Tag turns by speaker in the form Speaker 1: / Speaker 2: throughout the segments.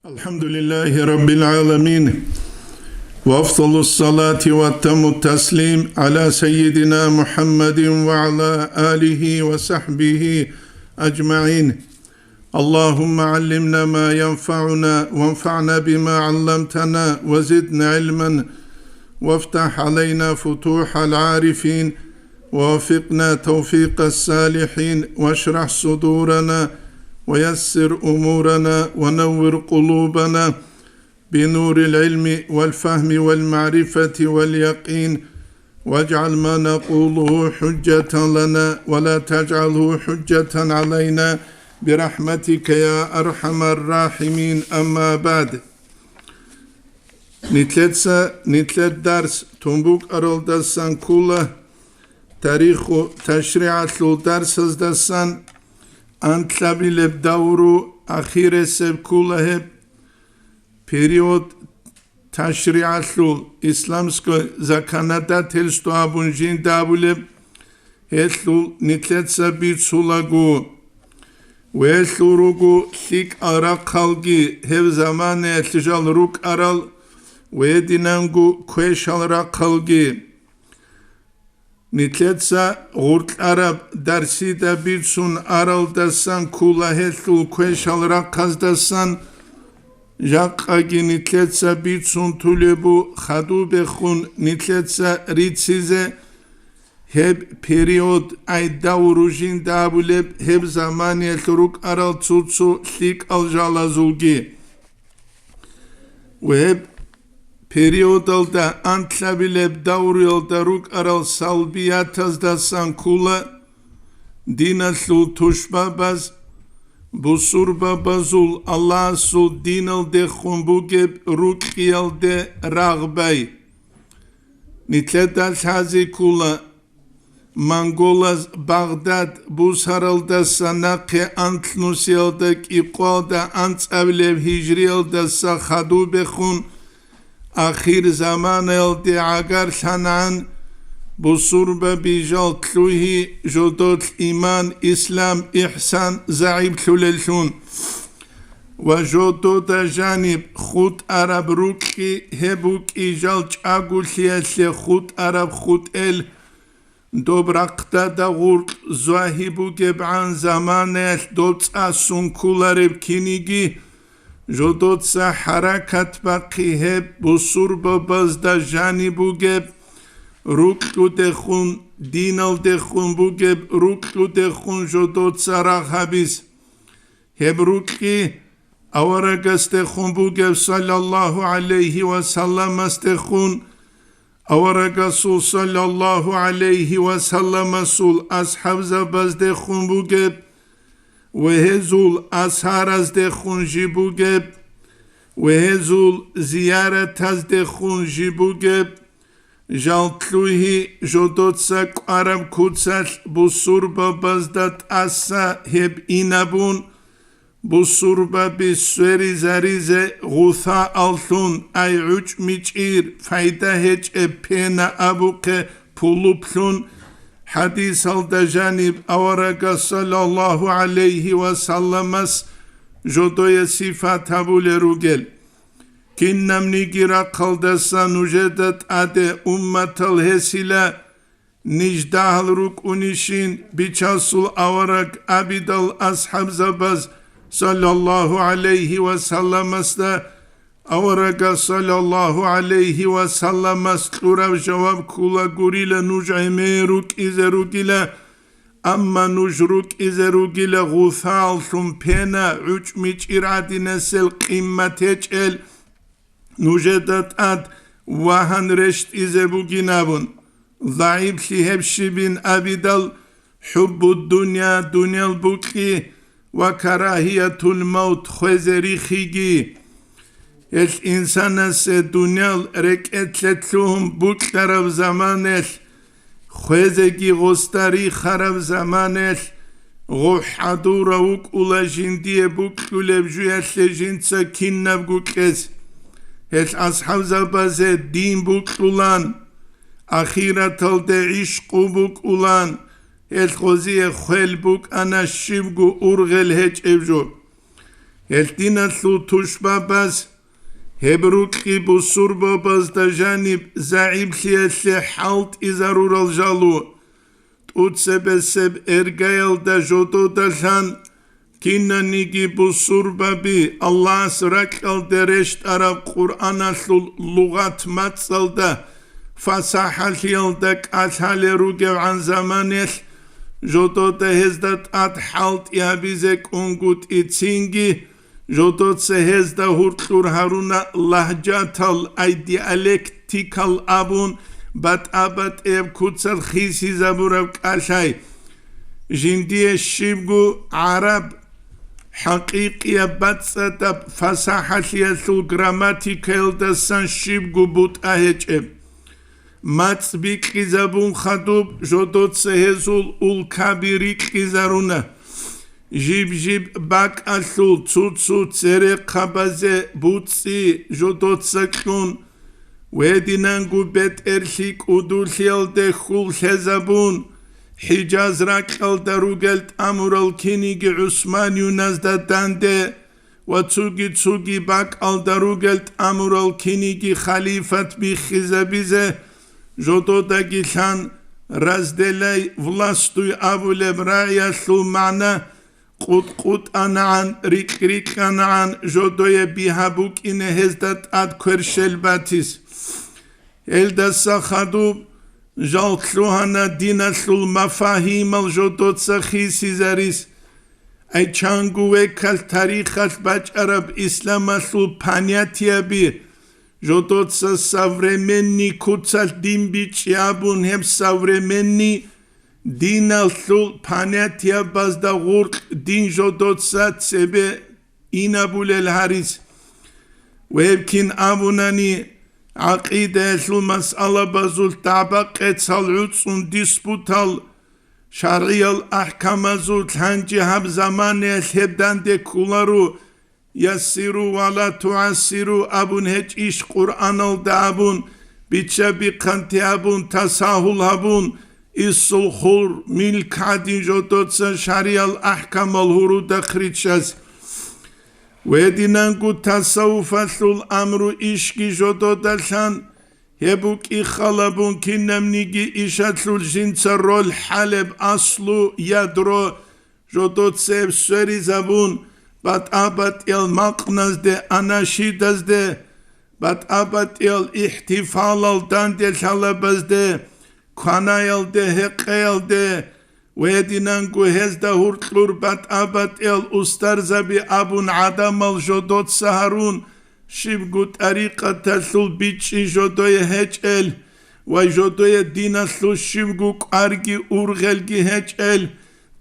Speaker 1: الحمد لله رب العالمين وأفضل الصلاة وأتم التسليم على سيدنا محمد وعلى آله وصحبه أجمعين. اللهم علمنا ما ينفعنا وانفعنا بما علمتنا وزدنا علما وافتح علينا فتوح العارفين ووفقنا توفيق الصالحين واشرح صدورنا ويسر أمورنا ونور قلوبنا بنور العلم والفهم والمعرفة واليقين واجعل ما نقوله حجة لنا ولا تجعله حجة علينا برحمتك يا أرحم الراحمين. أما بعد نتلت درس تنبوك أرالدسان كله تاريخ تشريعات درس دسان أنتلابيلب دورو أخير سب كله период تشريعاتلو إسلامسكو زكاناتا تلستو أبونجين دابولب هتلو نتلتسا بيتسولاغو ويسلوروغو ليك أرا قلقي هف زمان اتجال روك أرال ويدينانغو كويشال را قلقي نتلتسا غورت عرب درسي دا بيتسون أرال دسان كولا هتلو كويشال را قزدسان جاقاگی نیتلتسا بیتسون طولبو خدو بخون نیتلتسا ریتسیزه هب پریود ای داوروژین دابولب هب زمانی الروک ارال تسوتسو لیک الجالازولگی و هب پریود الدا انتلابیلب داوریل داروک ارال سالبیات از دستان کولا دینالو توشبا باز بسربا بازول الله سول دينال ده خنبوغب روكيال ده رغباي نتلدال هذه كولا منغولاز بغداد بوسهرال ده سناقي انتنوسيال ده اقوال ده انت اوليب هجريال ده سخدو بخون اخير زمان ده عقار شنعان بصوربا بيجال تلوهي جدود إيمان إسلام إحسان زعيب تلولشون وجدود جانب خود عرب روكي هبوك إيجال جاقول ليسل خود عرب خود إل دوبرقتا دغور زواهبو جبعان زمانه دوت أسون كولارب كينيجي جدود سا حركت باقي هب بصوربا بازدا جانبو جب روکلو دخون دینال دخون بوگب روکلو دخون جدود سراغ حبیز هب روکلی اورگست دخون بوگب صلی الله علیه و سلم استخون اورگسول صلی الله علیه و سلم اسول اصحاب زباز دخون بوگب و هزول اصحار از دخون جی بوگب و هزول زیارت از دخون جی بوگب جالتلوهي جودوتسا قارم كوتسال بصوربا بازدات أسا هب إنابون بصوربا بسوري زاريزة غوثا ألتون أي عج ميجير فايدة هج ابينا أبوك پولوبلون حديث الدجانب أورغا صلى الله عليه وسلم جودوية صفات هبول روغل كنم نيجرا قلدسا نجدت أدي أمة الهسيلة نجدال روك أنيشين بيشاسول أورق أبيدال أصحاب زباز صلى الله عليه وسلم استا أورق صلى الله عليه وسلم استورا جواب كولا غوريلا نجعمي روك إذا روكيلا أما نجروك إذا روكيلا غوثال ثم بينا عج ميجير عدي نسل قيمة تجل نوجدت اد وهن رشت إزبو جنابون ضعيب لهب شبين أبدال حب الدنيا دنيا البكي وكراهية الموت خزري خيجي الإنسان الدنيا ركت لتلهم بكتر زمانه خزجي غستري خرب زمانه غوح حدورا وك أولا جندية بكتو لبجوية لجنسا كنب قكز هل أصحاب زبازة دين بوك أولان أخيرة الده عشق بوك أولان هل خوزي خيل بوك أنا شبقو أرغل هج إبجو Heltinatlu tushbabas Hebruki busurbabas da janib zaibli halt izarural jalu Utsebeseb ergayal da jodo da jan Kinanigi busurbabi Allah rakal dereşt arab Kur'anatlu lugat matsalda Fasahal athale rugev an zamanel Jodot hezdat at halt yabizek ungut itsingi Jodot se hezda hurtlur haruna lahjatal ay dialektikal abun bat abat ev kutsal khisi zaburav kashay Jindiye shibgu Arab haqiqiya batsatab fasahal grammatical da san shibgu but ahecheb Matsbi qizabun khadub jodot sehezul ul kabiri qizaruna Jib bak asul tsut sere qabaze butsi jodot sakun Wedinangu bet erlik udulhiel de khul hezabun Hicaz rakal darugelt amural kinigi Usman Yunazda dande Watsugi bak al darugelt amural kinigi khalifat bi khizabize Jododa gilhan razdelay vlastuy avuleb rayaslu mana qut anan rik anan jodoye bihabuk ine hezdat ad kwershel batis eldasa khadub jaltluhana dinaslul mafahim al jodot sakhisi zaris ay changu kal tarikhat bach arab islamasul panyatiabi Jodot sa savremenni kutsal dimbiç yabun hep savremenni dinalsul panetya bazda gurk din jodot sa tsebe inabulel haris Webkin abunani aqide sul mas'ala bazul tabaq etsal utsun disputal şariyal ahkamazul hanci hab zamane hebdan de kularu Yassiru wa la tuassiru abun hiç iş Kur'an'ıl da abun bitçe bir kanti abun tasahul abun issul hur milk hadin jodotsa şariyal ahkamal huru da khritşaz Wedinangu tasawufasul amru işki jododalhan hebuk ikhalabun kinnemnigi işatlul jinsa rol haleb aslu yadro jodotsev söri zabun Bat abat el maqnazde anashidazde Bat abat el ihtifalal dandel halabazde Kanayalde heqayalde Wedinangu hezda hurtlur bat abat el ustarzabi abun adamal jodot saharun Shibgut ariqatasul bichi jodoye hechel Vay jodoye dinasul shibguk argi urgelgi hechel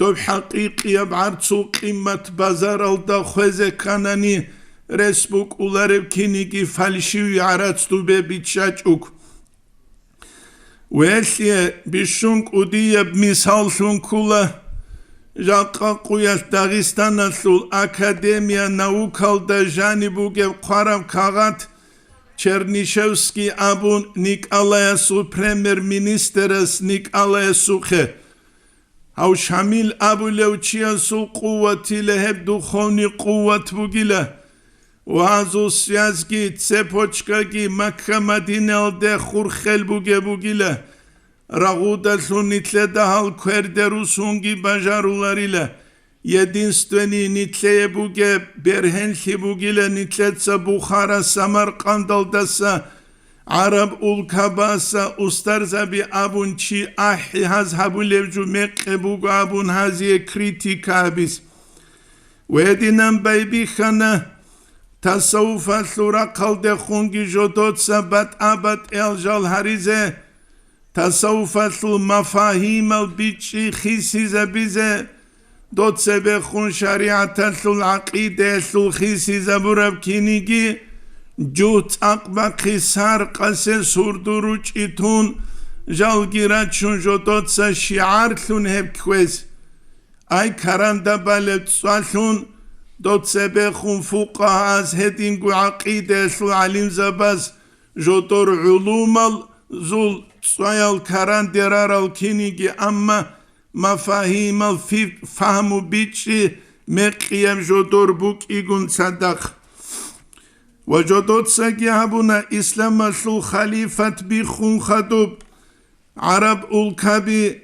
Speaker 1: Dob haqiqiya b'artsu qimmat bazar alda khweze kanani resbuk ularev kinigi falshiv yaratstu be bitshachuk Welye bishunk udiya misal sunkula Jaqa quyas Dagestana sul akademiya naukal da janibugev qaram kagat Chernishevski abun Nikolaya su premier ministeras Nikolaya sukhe Haw shamil abulevchiya sul quvvati leheb dukhoni quvvat bugila Wazu siyazgi tsepochkagi Makka Madine alde khurkhel bugila Raguda sunitle dahal kwerderusungi bajarularila Единственный нитлее буге берхенхи бугиле нитлеца Бухара Самаркандалдаса Arab ulkabasa ustarzabi abun çi ahi haz habulevcu mekkebu abun haziye kritika biz. Wedinen baybi khana tasawufa sura kalde khungi jodotsa bat abat eljal harize tasawufa sul mafahim al bichi khisize bize dotsebe khun şariata sul aqide sul khisize burab kinigi Jut akba khisar qase surduruç itun jalgiraçun jodotsa şiarlun hep kwez ay karanda balet salun dotsebe khun fuqahaz hedingu aqide sul alim zabaz jotor ulumal zul sayal karan deraral kinigi amma mafahimal fahmu biçi مقيم جدور بوك إيقون صدق وجدود ساقيابنا إسلام سو خليفة بيخون خدوب عرب الكبي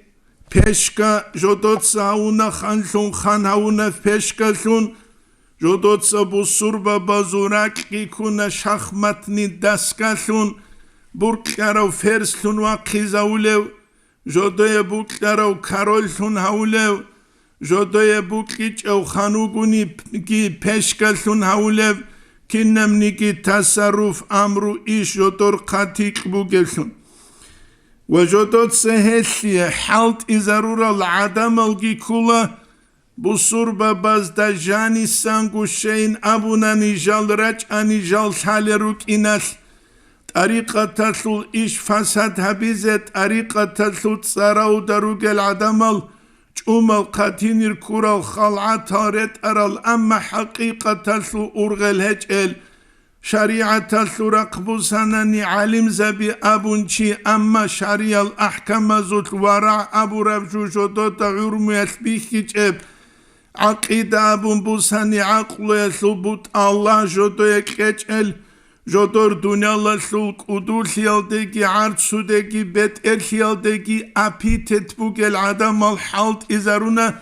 Speaker 1: بيشكا جدود ساونا خانشون خانهونا بيشكا شون جدود سابو سربا بازوراك إيكونا شخمتني دسكا شون بوركارو فرسلون وقيزاولو جدوية بوركارو كارولشون هاولو جدوية بوركيش أو خانوغوني بيشكا شون هاولو كنمنيكي تصرف أمرو إيش جدور قاتيق بوغلشون وجدود سهلية حالت إزارورا العدم الجيكولا بصور ببازدا جاني سانگو شين أبونا نيجال راج أنيجال شالروك إنال طريقة تسول إيش فساد هبيزت طريقة تسول تساراو دروج العدمال جمال قاتينير كورال خلعات هارت أرال أما حقيقة تسول أرغل هجل شريعة تسول رقبوساناني علم زبي أبونشي أما شريع الأحكام زوت ورع أبو ربجو جدود عرمو يسبيخي جب عقيدة أبون بوساني عقل يسلبوت الله جدو يكجل جدور دنيا لسول قدول خيالدگي عرض سودگي بيت خيالدگي أبيتت بوغل عدم الحالت إزارونا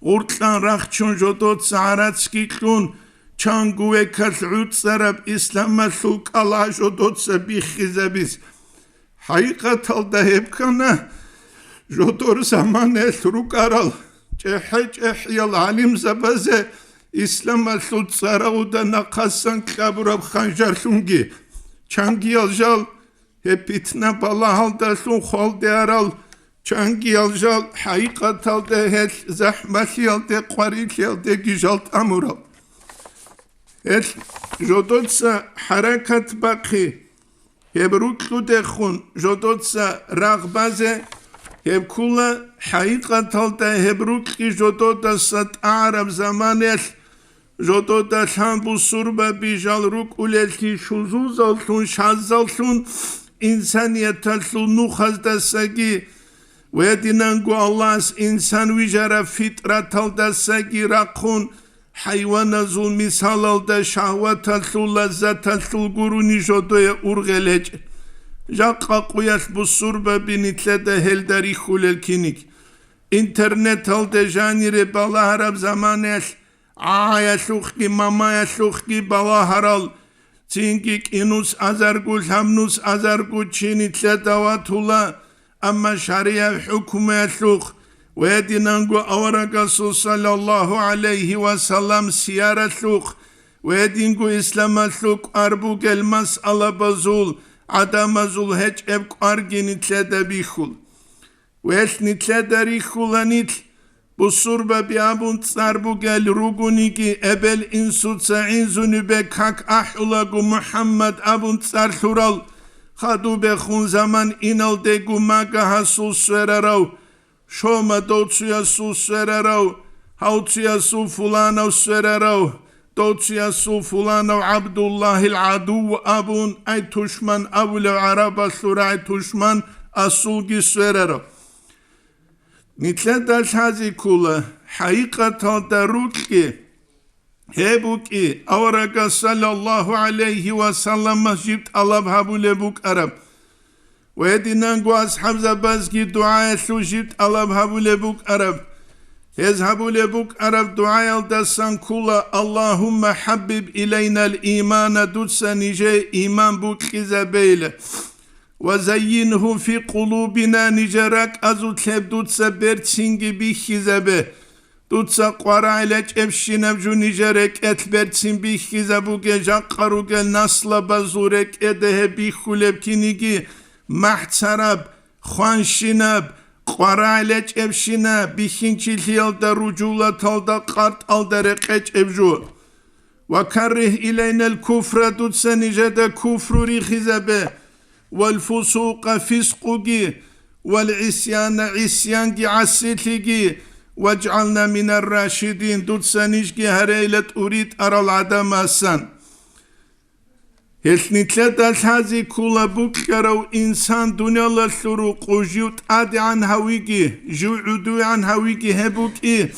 Speaker 1: غرطلان رخشون جدود سعراتسكي كلون چانگوه کسعود سرب اسلام سوک الله جدود سبیخی زبیز حقیقت الده هبکنه جدور زمان اسرو کرال جهج احیال علیم زبازه اسلام سود سراوده نقصان کبراب خنجر سونگی چانگی الجال هپیتنا بالا halda سون خال دیارال چانگی الجال حقیقت الده هل زحمتی الده قواری الده گیجالت امورال جدودسا حركة باقي هبروك لدخون جدودسا رغبازة هبكولا حقيقة تلتا هبروك جدودسا تعرف زمانش جدودسا بصوربا بيجال روك ولكي شوزوز السون شاز السون إنسانية السون نوخز دساقي ويدينانقو الله إنسان ويجارة فطرة تلدساقي راقون حيوان زول مثال الدا شهوات السول لذات السول قروني جدوية أرغلج جاقا قوياس بصوربا بنتلده هلداري خولالكينيك انترنت الدا جانيري بالا هرب زمانيش آيا سوخكي مامايا سوخكي بالا هرال تينكيك إنوس أزارقو همنوس أزارقو چيني تلدواتولا أما شريع حكومة سوخ ويدينانغو أورغاسو صلى الله عليه وسلم سيارة سوق ويدينغو إسلام سوق أربوك المسألة بزول عدم زول هج أبك أرجي نتلادة بيخول ويش نتلادة ريخول نتل بصوربا بيابون تساربوك الروغونيكي أبل إنسو تسعين زنبك حق أحولاغو محمد أبون تسار ثورال خادو بخون زمان إنال ديگو ماغا حسول سويرارو شوما دوتسويا سو سويرارو هاوتسويا سو فلانو سويرارو دوتسويا سو فلانو عبد الله العدو أبون أي تشمن أول عربة سورة أي تشمن أسوغي سويرارو نتلدش هذه كلها حقيقة دروكي هبوكي أورغا صلى الله عليه وسلم مسجد الله بهبو لبوك أرب ويدينانغو أصحاب زبازكي دعاء سوجيت الله بهبو لبوك أرب يذهبوا لبوك أرب دعاء الدسان كلا اللهم حبب إلينا الإيمان دوتسا نجي إيمان بوك خزابيل وزينه في قلوبنا نجرك أزو تلب دوتسا برتسينجي بي خزابه دوتسا قوارا علاج افشينب جو نجرك اتبرتسين بي خزابو جاقارو نسل بزورك اده بي خولب كينيجي محترب خوانشينب قوارا علاج افشينا بي خنچيل يالدا رجولة تالدا قارت الدا رقاج افجو وكره إلينا الكفر دوتسا نجد كفر ري خزابه والفسوق فسقجي والعصيان عصيان عسيتجي واجعلنا من الراشدين دوتسانيشجي هريلة أريد أرى العدم أسان هلنتلت الحازي كولا بكرو إنسان دنيا لسروق وجيوت عادي عن هويجي جوعدو عن هويجي هبوكي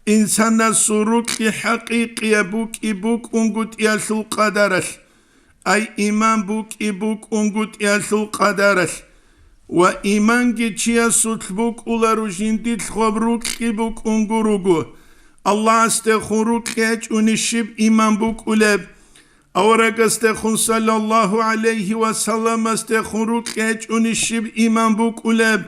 Speaker 1: إنسان سروك حقيقي بوك أنقود يالثو قدرش أي إيمان بوك أنقود يالثو قدرش وإيمان جيتشيا سوتبوك أولارو جنديد خبروك بوك أنقروغو الله استخوروك يج ونشب إيمان بوك أولاب أورق استخون صلى الله عليه وسلم استخوروك يج ونشب إيمان بوك أولاب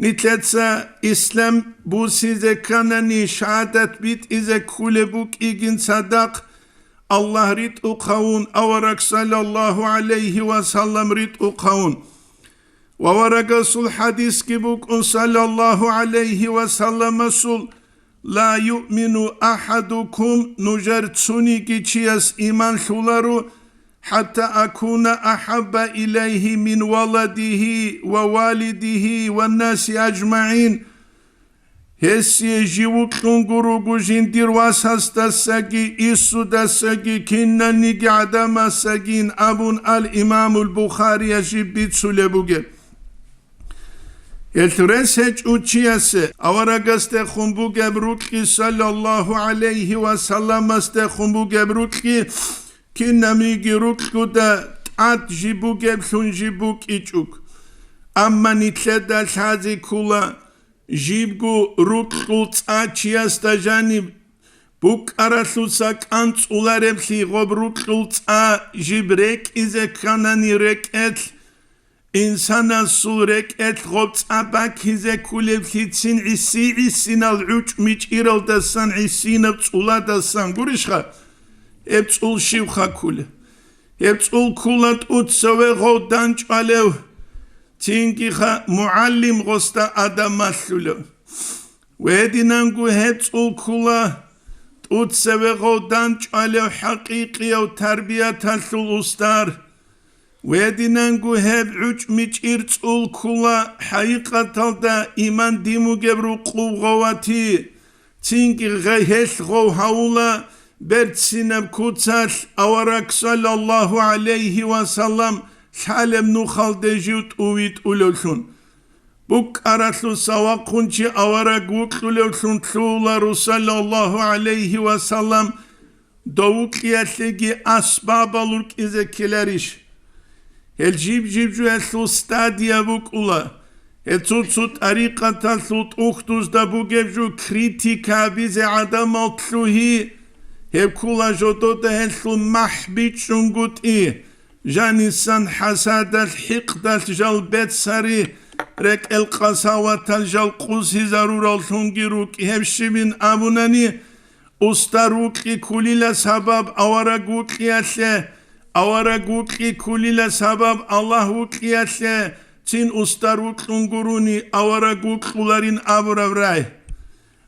Speaker 1: نتلتسا إسلام بوسي زكانني شهادت بيت إذا كل بوك إيجن صدق الله ريت أقاون أورق صلى الله عليه وسلم ريت أقاون وورق سول حديث كبوك صلى الله عليه وسلم سول لا يؤمن أحدكم نجرتسوني كيشياس إيمان شولارو حتى أكون أحب إليه من ولده ووالده والناس أجمعين هسي جيوك تنقروغو جندير واساس دساقي إسو دساقي كنا نقعد مساقين أبون الإمام البخاري يجيب ديت سولبوغي الترسج أوتشياس أورغست خنبو جبروكي صلى الله عليه وسلم استخنبو جبروكي كنا ميجي روكو دا تات جيبو جبسون جيبوك إيجوك أما نتلدا الحازي كولا جيبو روكو تاتشياس تجانب بوك أرسلو ساك أنت أولاربسي غب روكو تا جيبريك إذا كانني ركت إنسان سورك أتغبت أباك هذا كل بليتسين عسين العوج ميجيرال دسان عسين بطولا دسان قرشخا ابتول شيوخا كل ابتول كولات أتسوي غودانج عليو تينكيخا معلم غستا أدام مسلولو ويدينانكو ابتول كولا أتسوي غودانج عليو حقيقي وتربية تلسل أستار ويدينانكو هب عوج ميجيرت كولا حقيقة دا إيمان ديمو جبرو قوغواتي تينكي غيهش غو هاولا برتسينب كوتسال أوراك صلى الله عليه وسلم شالم نوخال دجيوت اويت أولوشون بوك أرسلو سواقونشي أوراك وكلوشون تلولا صلى الله عليه وسلم دوك يتلقي أسباب لك إذا كلاريش الجيب جو الثو ستاديا بوك أولا الثوت طريقة الثوت أختوز دا بوك جو كريتيكا بيزي عدم الثوهي هبكولا جودو دا الثو محبيت شنقوت جاني سان حساد الحقد الجال بيت ساري رك القساوة الجال قوسي ضرور الثنجروك هبشي من أبوناني أستاروكي كليلا سبب أوراقوك ياسي أوراقوكي كليلا سبب الله وكياسي تين أستاروك تنقروني أوراقوك خلارين أبراي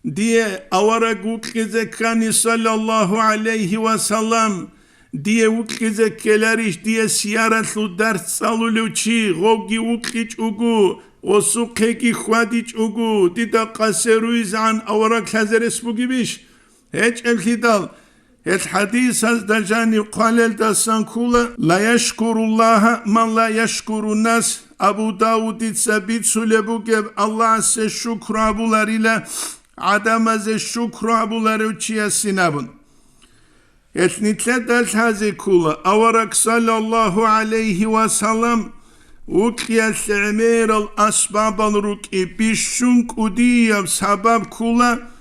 Speaker 1: دي أوراقوكي ذكاني صلى الله عليه وسلم دي وكي ذكالاريش دي سيارة لدرس صالولوشي غوغي وكيش أغو وسوقيكي خواديش أغو دي دا قاسرويز عن أوراق هزر اسموكي بيش هيج الهدال الحديث دجاني قال دسان كولا لا يشكر الله من لا يشكر الناس أبو داود تثبت سلبوك الله سه شكر أبو لاريلا عدم ز شكر أبو لاروتشيا سينابون نتلد هذه كولا أورك صلى الله عليه وسلم وكيا العمير الأسباب الركي بشنك وديا سبب كولا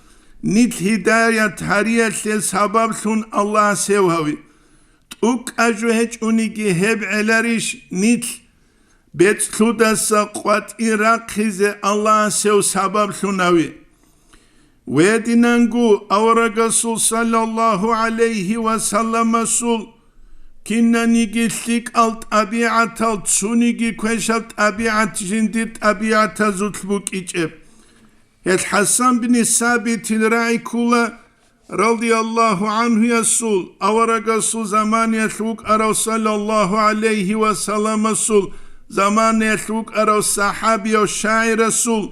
Speaker 1: نيت هداية هرية سبب سن الله سوهوي توك أجوهج أنيكي هب علاريش نيت بيت سودس قوات إراق خيزة الله سو سبب سنوي ويدنانغو أورغسول صلى الله عليه وسلم سول كنا نيجي سيك الت أبيعة تسونيجي كوشت أبيعة جندت أبيعة زوتبوك إجب الحسن بن ثابت الرعي كولا رضي الله عنه يسول أورغسول زمان يسوك أرو صلى الله عليه وسلم سول زمان يسوك أرو صحابي والشاعر رسول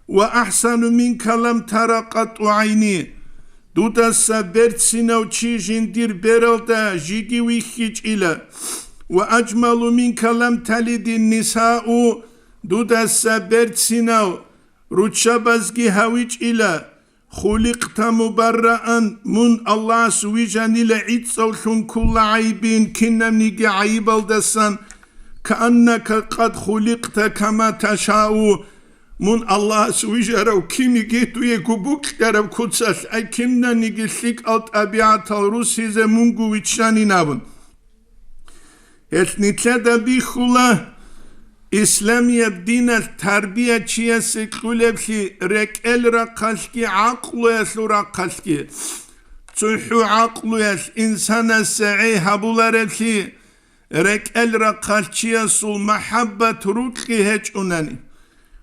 Speaker 1: وأحسن منك لم ترى قط عيني دوتا سبرت سنو تشيجين دير بيرلدا جيجي ويخيج إلى وأجمل منك لم تلد النساء دوتا سبرت سنو روتشابزجي هاويج إلى خلقت مبرأ من الله سويجاني لعيد لون كل عيبين كنا منيجي عيب الدسان كأنك قد خلقت كما تشاء من الله سويجارو كيني جيتو يكوبوك كارب كوتساس اي كنا نيجي ليك الت أبيعت الروسي زي مونغو ويتشاني نابن نتلدا بيخولا إسلامية دين التربية چيا سيكولة بشي ركال رقاشكي عقل يسلو رقاشكي تحو عقل يس إنسان السعي هبولا ربشي ركال رقاشكي يسول محبة روكي هج أناني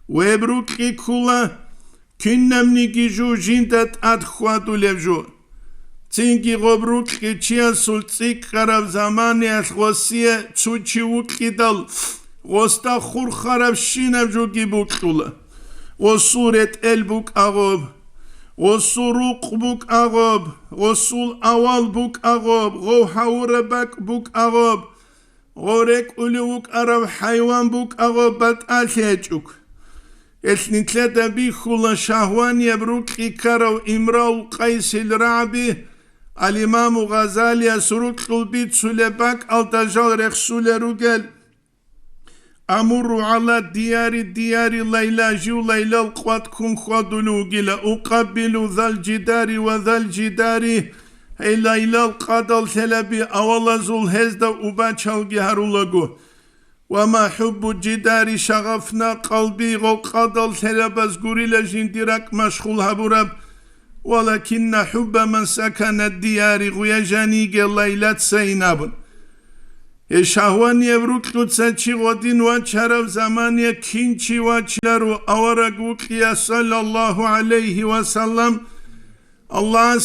Speaker 1: ويبروكي كولا كنا منيكي جو جندت أدخواتو لبجو تينكي غبروكي چيا سول تيك خراب زماني أخوصية تسوچي وكي دل وستا خور خراب شينب جو كي بوكتولا وصورة البوك أغوب وصروق بوك أغوب وصول أول بوك أغوب غو حور باك بوك أغوب غورك أولوك أرب حيوان بوك أغوب بات أشيجوك نتلتا بيخولا شهوان يبروك إكارو إمراو قيس الرعبي الإمام غزالي سروك قلبيت سولباك التجال رخصول رجال أمر على ديار ليلى جو ليلى القوات كن خدلو جلا أقبل ذا الجدار وذا الجدار هي ليلى القدل ثلبي أولا زول هزدا وباتشال جهرولغو وما حب الجدار شغفنا قلبي غو قدل ثلبز غوريلا جنديرك مشغول هبورب ولكن حب من سكن الديار غويا جانيج ليلة سينابن شهوان يبروك تساتشي غدين وشرف زمانيا كينشي وشلرو أورقوكيا صلى الله عليه وسلم الله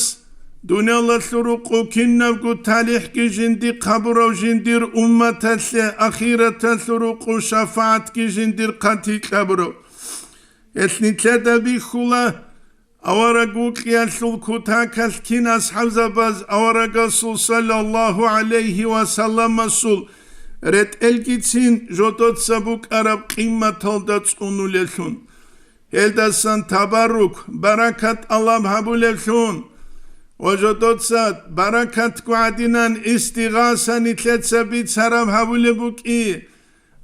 Speaker 1: دنيا الله ثروقو كنبقو تاليح كي جندي قبرو جندير أمة أخيرة ثروقو شفاعت كي جندير قتي قبرو اثني تلتا بيخولا أورقوك يالسول كتاكال كين أصحاب زباز أورق صلى الله عليه وسلم سول رت الكتسين جوتوت سبوك أرب قيمة تلدت أنوليشون هلدسان تبارك بركة الله بحبو لشون وجوتوت سات بركة قعدنان استغاثة نتلت سبيت سرب حبو لبوك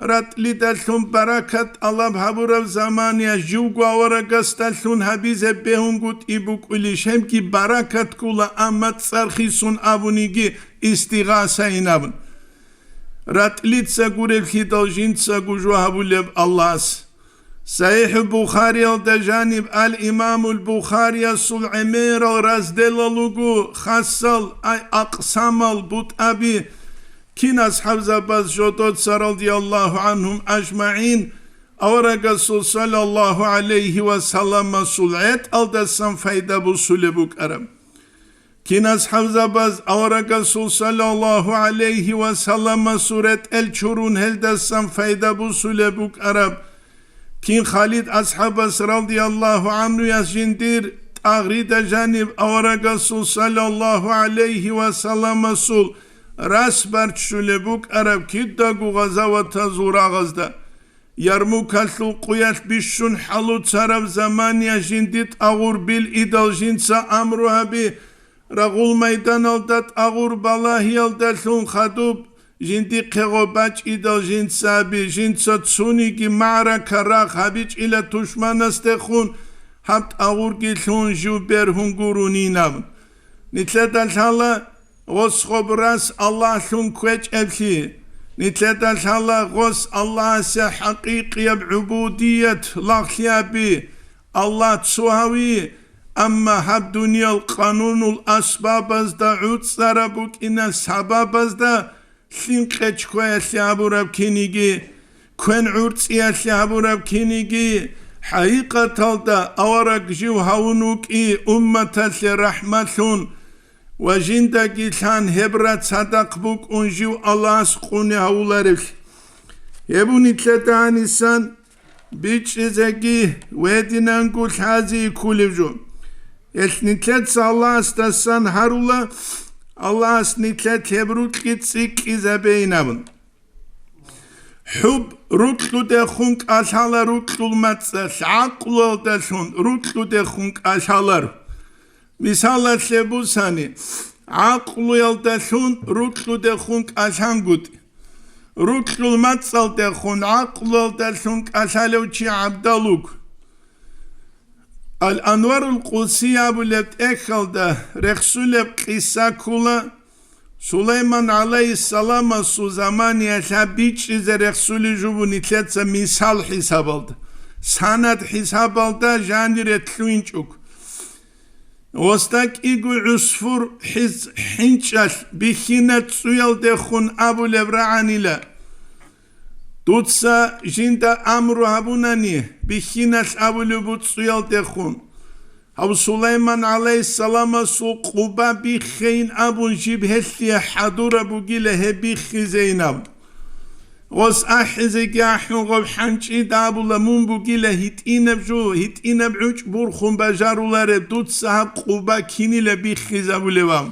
Speaker 1: رات لتلون بركة الله بحبور زمان يا جوجا ورقستلون حبيزة بهم قد إبوك وليشهم كي بركة كلا أمت سرخيسون أبونيجي استغاثة إنابن رات لتساقور الخيطال جنتساقو جوهبو لب الله صحيح البخاري الدجانب الإمام البخاري الصل عمير الرزدل اللغو خاصل أي أقسام البوت أبي كين أصحاب زباز جوتوت رضي الله عنهم أجمعين أورق صلى الله عليه وسلم سلعت ألدسان فايدة بسلبوك أرم كين أصحاب زباز أورق صلى الله عليه وسلم سورة الشرون هلدسان فايدة بسلبوك أرم كين خالد أصحاب رضي الله عنه يسجندير تغريد جانب أورق صلى الله عليه وسلم سل راس برد شلبوك أرب كيدا غزا وتزور غزدا يرمو كالو قياس بشون حلو تصرف زمان يجندت أغور بالإدال جنسا أمرها بي رغول ميدان الدت أغور بالاهي الدلون خدوب جندي قغوباج إدال جنسا بي جنسا تسونيكي معركة راق هبيج إلى تشمان استخون حبت أغور كيلون جو برهن قرونينا نتلت الحالة غص خبراس الله ثم كويج أبشي نتلت الله غص الله سحقيقي بعبودية لخيابي الله تسوهوي أما هب دنيا القانون الأسباب ازدا عود سربوك إن السبب ازدا سنقج كوي سيابو رب كينيجي كوين عود سيابو رب كينيجي حقيقة تلدا أورق جو هونوك أمة رحمة وجندك لان هبرات صدق بوك انجو الله سقوني هولارف يبوني تلتا نسان بيش ازاقي ويدنا نقول حازي كوليفجو نتلت الله استسان هارولا الله نتلت هبروت كتسيك إذا بينامن حب ركلو دخونك أشالر ركلو المتسس عقلو دشون ركلو دخونك أشالر Misal lebusani. Aqlu yaldashun rutlu dechun kashangut. Rutlu matsal dechun aqlu yaldashun kashaleuchi abdaluk. Al-Anwar al-Qudsiya bulet ekhalda reksuleb qisakula Süleyman aleyhisselama su zaman yaşabiç ize reksuli jubu nitletsa misal hisab aldı. Sanat hisab aldı jandir etluinçuk. Ostak igu usfur hinçal bihinet suyal dehun abu levra'an ile. Tutsa jinda amru habunani bihinet abu lebut suyal dehun. Abu Süleyman aleyhisselama su Quba bikheyn abun jibhesliye hadura bugile hebikhi zeynab. Os ahize gahun gov hançi dabula mun bugile hitineb uç burkhun bajarulare dut sahab Quba kinile bikhi zabulevam.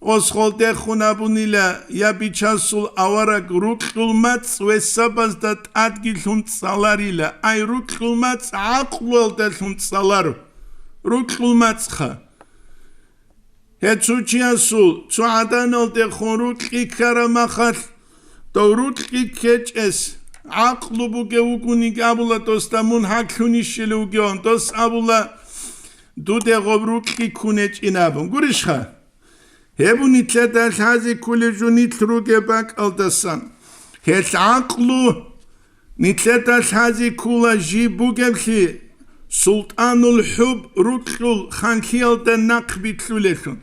Speaker 1: Os kholte khun abunile ya bichasul avarak ruklmats ve sabazdat adgilhun salarile ay ruklmats aqlol delhun salar. Ruklmatscha. Hetsuchiasul, Tsuadanol de Khorutki Karamachal, Torutki Ketches, Aklubu Geukuni Gabula Tostamun Hakuni Shilugion, Tos Abula Dude Gobrutki Kunech inabum. Gurisha. Hebunitleta Hazi Kulejunit Rugebak Aldasan. Het Aklu Nitleta Hazi Kula Jibugebli. Sultanul Hub Rutlul Khankiel da Nakbitlulefun.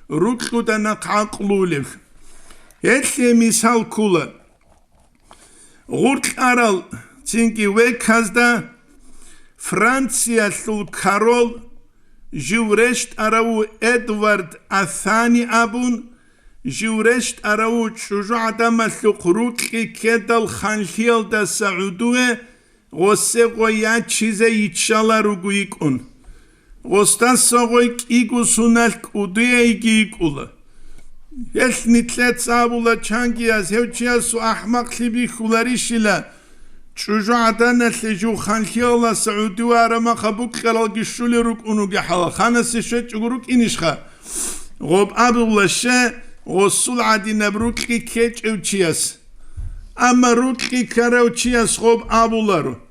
Speaker 1: Rutlu da Nakaqlulef. Etle misal kula. Rutl aral Zinki Wekazda Francia sul Karol Juresht arau Edward Athani abun Juresht arau Chuju adama Rutli Kedal Khankiel da Saudue Ose goya çize içşalar uguikun. Ostan sogoy igu sunalk uduye igikula. Yes nitlet sabula çangiyaz hevçiya su ahmak libi kularişila. Çocuğu adana seju khanşiyala Saudi arama kabuk kalal gişşuli ruk unu gehal. Khanası şöç uruk inişha. Gob abula şe Gosul adi nebrukki keç evçiyaz. Ama rukki karevçiyaz gob abularu.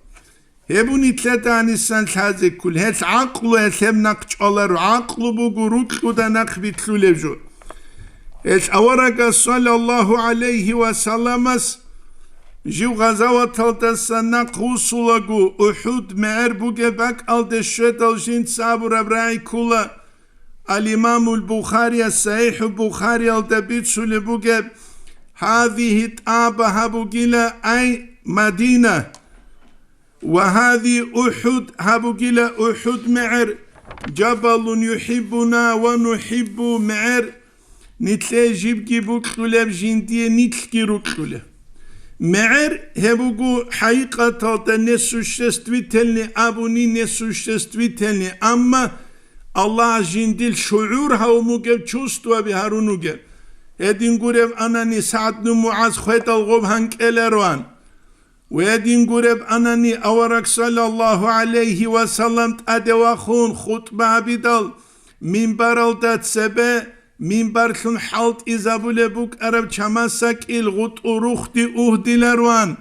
Speaker 1: Hebun itleta anisan taze kul het aqlu etem nakçalar aqlu bu gurutlu da nakbitlu levju et awaraka sallallahu aleyhi ve sallamas jiv gazavat altasana qusulagu Uhud me'er bu gebak alde şedal jin sabur abrai kula al-imamul Bukhari sahih Bukhari alde bitsule bu geb hadihi tabaha bu gila ay Madina وهذه أحد هبقيلا أحد معر جبل يحبنا ونحب معر نتلا جيبكي بوكتولاب جندية نتلكي روكتولا معر هبقو حقيقة نسوشتستويتلني أبوني نسوشتستويتلني أما الله جنديل شعور هاو مقب چوستوا بهارونو قب هدين قرب أناني سعد معاذ خويت الغوب هنك إلروان ويدين قرب أنني أورك صلى الله عليه وسلم أدواخون خطبة بدل منبر الدات سبا منبر شن حالت إزابو لبوك أرب چمسك الغط أروختي أهدي لروان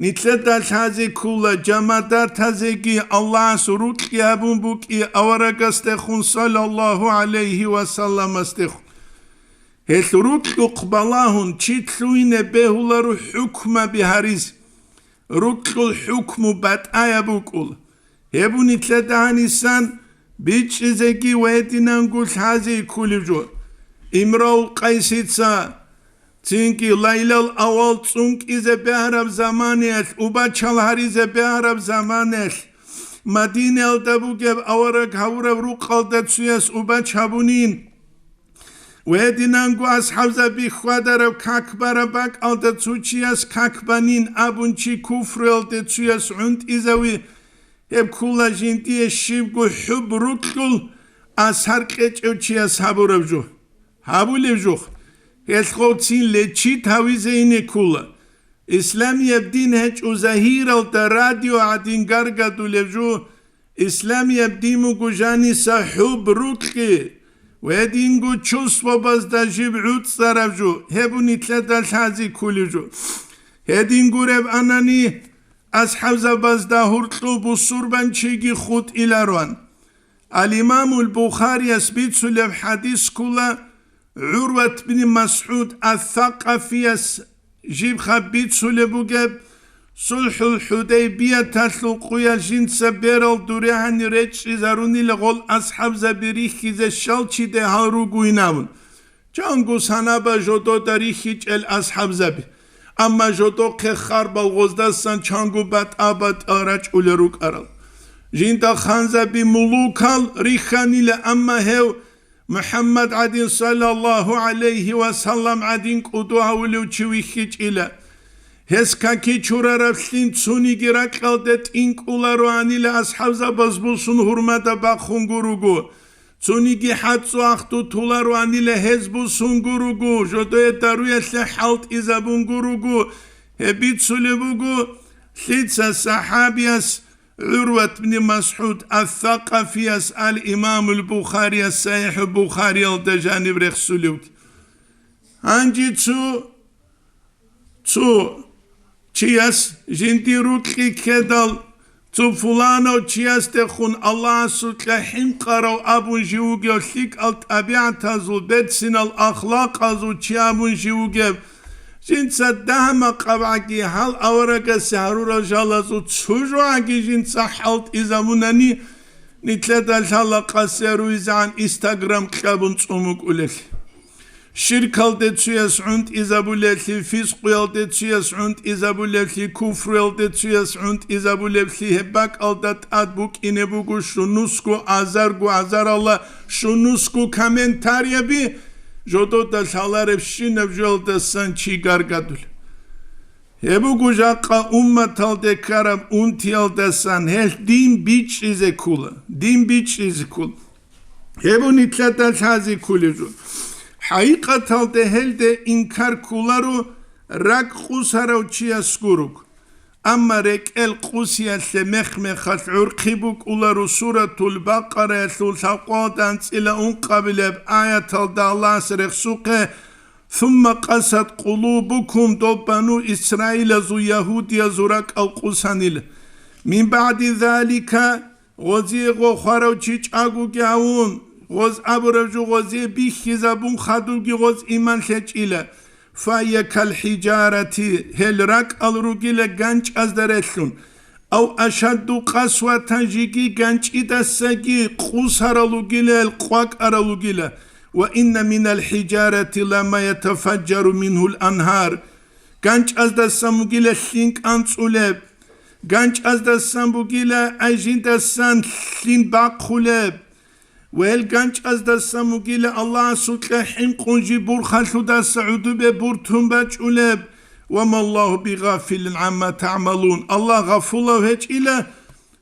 Speaker 1: نتلدال تازي كولا جمادار تازيكي الله سروك يابون بوكي أورك استخون صلى الله عليه وسلم استخون هسروك يقبلاهن چيتلوين بهولارو حكمة بهاريز Ruklul hukmu bat'aya bukul. Hebu nitleta nisan biçizeki ve etinan gul hazi kulivcu. İmraul qaysitsa çünkü laylal aval tsunk ize beharab zamaniyet uba çalhar ize beharab zamaniyet Madine alda bu geb avarak havrav ruqalda tsuyas uba çabunin Wedinangu ashabza bikhwadarav kakbarabak alda tsuchiyas kakbanin abunchi kufrel de tsuyas unt izawi heb kula jintiye shibgu hubrukul ashar qeçevchiyas haburavju habulevju helqotsin lechi tavizeyne kula İslam yebdin heç uzahir alda radyo adin gargadulevju إسلامي بديمو جاني سحب روكي ويدينجو تشوسبو بزدا جيبعوت صرفجو هبو نتلتا الحازي كوليجو هدينجو رب أناني أصحاب زبزدا هرطلو بصوربان چيجي خود إلاروان الإمام البخاري أسبيت سلب حديث كلا عروة بن مسعود الثقفي جيب خبيت سلبو جب صلح الحديبية تسلقوا جنس بيرل دوريهاني ريتش زاروني لغول أصحاب زبريخي زي شالچي ده هارو گويناون جانگو سنابا جودو داريخيج الأصحاب زبي أما جودو خخار بالغزدستان چانگو بات آباد آراج اولروك أرال جنتا خان زبي ملوكال ريخاني لأما هاو محمد عدين صلى الله عليه وسلم عدين قدوها ولو چويخيج إلا هسكاكي چورارفلين تسوني گيراك قلدت إنك أولارواني لأصحاب زبزبوسون هرمتا باخونگوروگو تسوني گي حدسو أختو تولارواني لهزبوسون گوروگو جدوية داروية لحالت إزابونگوروگو هبيت سولبوگو ليتسا صحابيس عروة بن مسعود الثقفي الإمام البخاري الصحيح البخاري الدجانب رخ سولوك هنجي تو چیاس جنتی روکی کدال تو فلانو چیاس تخون الله سوتلا حين قرأ أبو جيوجي وثيك الطبيعة هزو بدسن الأخلاق هزو چيابون جيوجي جنت سدهم قبعكي هل أورك سهرو رجال تسوجو عكي جنت سحلت إذا مناني نتلت الحلقة سيرو إذا عن إنستغرام كابون تسومك أولك شرك الدتسويس عند إذا بولتلي فسق الدتسويس عند إذا بولتلي كفر الدتسويس عند إذا بولتلي هباك الدت أدبوك إنبوكو شنوسكو عزار الله شنوسكو كمنتاريا بي جودو دلحالار بشينب جول دستان چي گرگدول هبوكو جاقا أمت الدكارم انتي الدستان هل دين بيچ إزي كولا دين بيچ إزي كولا هبو نتلت الحازي كولي جو حقيقة هلده إنكار كولارو رك خسارو چياسكوروك أما رك القوسيا لمخمخ العرقبوك أولارو سورة البقرة ثلثقودان إلى قبل بآية الله سرخسوقه ثم قست قلوبكم دوبانو إسرائيل زو يهوديا زورك القوسانيل من بعد ذلك غزيغو خارو چيچ آگو گاون غز أبرجو غزي بيخي زبون خدوغي غز إيمان خيچيلا فايا كالحجارة هل راك الرجل غانچ أزدرشون أو أشد قسوة تنجيكي غانچ إدساقي قوسر الرجل القواك الرجل وإن من الحجارة لما يتفجر منه الأنهار غانچ أزدساموغيلا خينك أنسولب غانچ أزدساموغيلا أجين دسان خين باقولب والغانچ أزدساموغيلا الله سوتلا حين قنجي برخلو دا سعودو ببورتون باچولب وما الله بغافل عما تعملون الله غفوله هيج إلا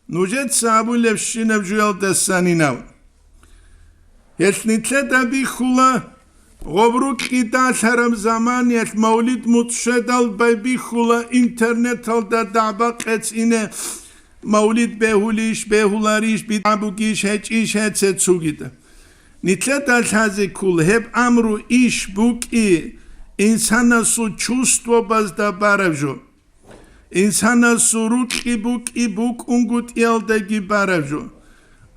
Speaker 1: نوجد سابو لفشين بجوال دسانيناو يتنتلا دا بيخولا غبروك قيدال هرم زمان يت مولد متشدل بيخولا انترنت دا دعباق اتسينه مولد بهوليش بهولاريش بدعبوكيش هيج إيش هيج ستسوغيدا نتلت الحازي كل هب أمرو إيش بوك إنسانا سو چوستو بزدا بارفجو إنسانا سو روكي بوك انگوت يالدگي بارفجو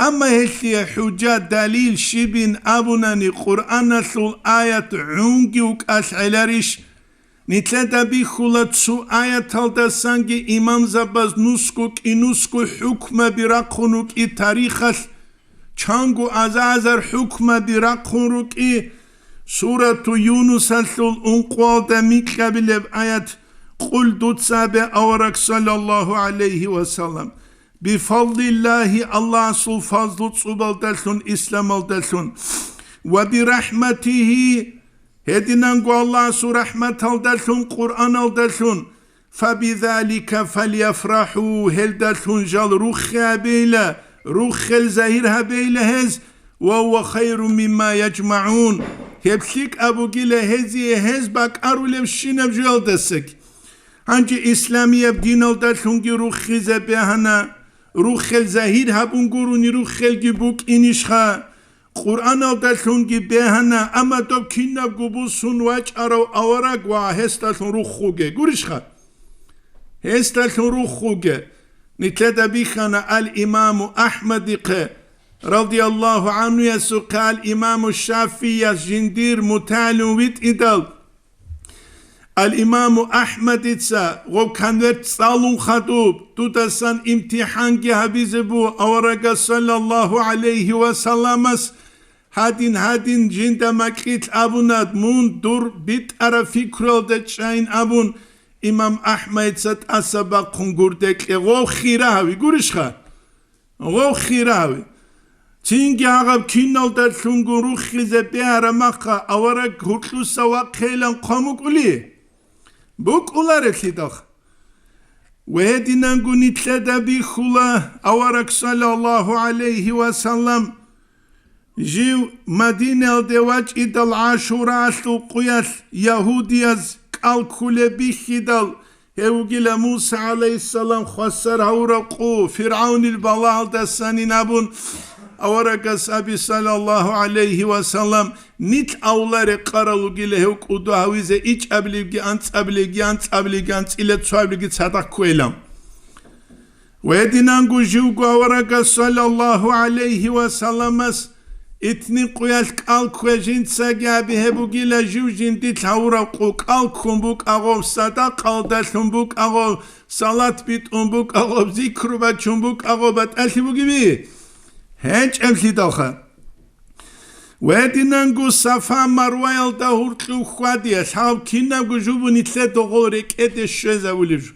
Speaker 1: أما هلتي حجة دليل شبين أبناني قرآن ثل آية عونجيوك أسعلاريش نتلتا بيخولت سو آية تلدسانجي إمام زباز نسكوك إنسكو حكم براقونوك تاريخ چانگو ازازر حكم براقونوك سورة يونس الثل انقوال دميك قبل آية قل دوتسابة أورك صلى الله عليه وسلم بفضل الله سو فضل صبال دلثن إسلام الدلثن وبرحمته هدينانغو الله سو رحمة الدلثن قرآن الدلثن فبذلك فليفرحوا هل دلثن جال روخ بيلا روخ الزهير بيلا هز وهو خير مما يجمعون هبشيك أبو جيلا هزي هز باك أرولم شينب جال دسك هنجي إسلامية بدين الدلثن جي روخ زبهنا روخل زهير هبون قروني روخل جبوك إنشخا قرآن الدلون جبهنا أما دو كنا قبوسون واج أرو أورق وهستلون روخوجة قرشخا هستلون روخوجة نتلدى بيخنا الإمام أحمد رضي الله عنه يسوق الإمام الشافعي جندير متعلم ويت إدال الإمام أحمد إتسا وكانت صالون خطوب تودسان امتحان جهبيزبو أورغا صلى الله عليه وسلم هادين جند مكيت أبونات مون دور بيت أرى فكرة دشاين أبون إمام أحمد ست أسبا قنقردك غو خيراوي قرشخا غو خيراوي تينجي عقب كينال دلتون روخي زبيارا مقا أورغ هرطلو سوا قيلان قاموك أولي بوك أولارتلي داخ وهدينانغو نتلدا بيخولا أورك صلى الله عليه وسلم جيو مدينة الدواج إدال عاشوراء قيال يهودياز كالكولي بيخيدال هوغيلا موسى عليه السلام خسر هورقو فرعون البلال دساني نابون أورقس أبي صلى الله عليه وسلم نيت أولار قرالو جيله هوك أدو هاويزة إيش أبليجي أنت إلى تشابليجي تصدق كويلام ويدينانغو جوغو أورقس صلى الله عليه وسلم اتنين قيالك ألكو جين تساقيا بهبو جيلا جو جين ديت هورقوك ألكم بوك أغو صدق ألدالهم بوك أغو صلاة بيت بوك أغو ذكر باتشم بوك أغو بات بوكي بيه هنج أمثلي دوخا ويدينانغو صفا مرويل دا هورتلو خوادية حاو كينانغو جوبو نتلدو غوريك إدش شوزا وليجو